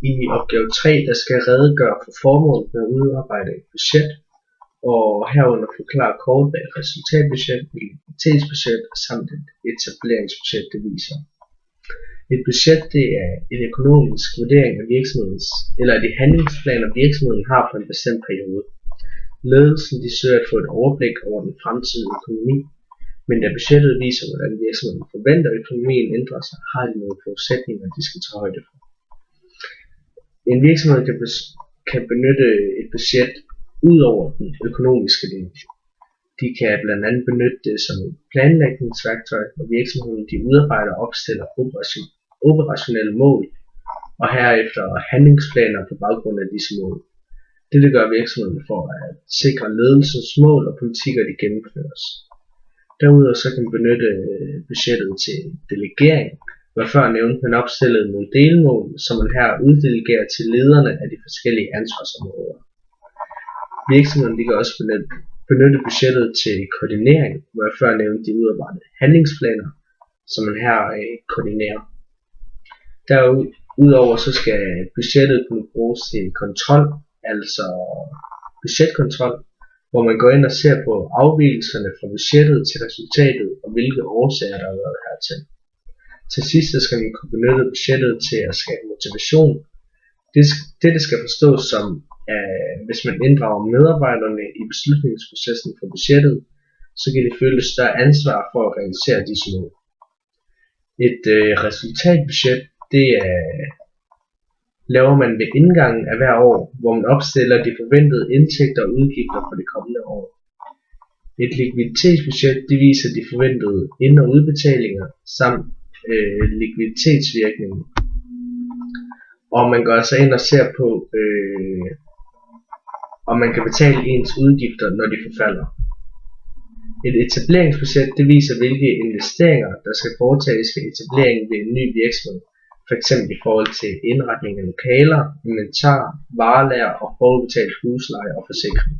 I opgave 3 der skal jeg redegøre for formålet med at udarbejde et budget, og herunder forklare kort, hvad et resultatbudget, et likviditetsbudget samt et etableringsbudget det viser. Et budget det er en økonomisk vurdering af virksomhedens eller de handlingsplaner virksomheden har for en bestemt periode. Ledelsen de søger at få et overblik over den fremtidige økonomi, men da budgettet viser, hvordan virksomheden forventer at økonomien ændrer sig, har de nogle forudsætninger, de skal tage højde for. En virksomhed kan benytte et budget ud over den økonomiske del. De kan blandt andet benytte det som et planlægningsværktøj, hvor virksomheden de udarbejder og opstiller operationelle mål, og herefter handlingsplaner på baggrund af disse mål. Dette gør virksomheden for at sikre ledelsens mål og politikker de gennemføres. Derudover så kan man benytte budgettet til delegering, hvor før nævnt man opstillede nogle delmål, som man her uddelegerer til lederne af de forskellige ansvarsområder. Virksomheden de kan også benytte budgettet til koordinering, hvor jeg før nævnte de udarbejdede handlingsplaner, som man her koordinerer. Derudover så skal budgettet kunne bruges til kontrol, altså budgetkontrol, hvor man går ind og ser på afvigelserne fra budgettet til resultatet og hvilke årsager der har været hertil. Til sidst skal man kunne benytte budgettet til at skabe motivation. Dette skal forstås som, hvis man inddrager medarbejderne i beslutningsprocessen for budgettet, så kan de føle større ansvar for at realisere disse mål. Et resultatbudget, det laver man ved indgangen af hver år, hvor man opstiller de forventede indtægter og udgifter for det kommende år. Et likviditetsbudget, det viser de forventede ind- og udbetalinger samt likviditetsvirkningen. Og man går altså ind og ser på, om man kan betale ens udgifter, når de forfalder. Et etableringsbudget, det viser hvilke investeringer, der skal foretages ved etableringen ved en ny virksomhed, f.eks. i forhold til indretning af lokaler, inventar, varelager og forudbetalt husleje og forsikring.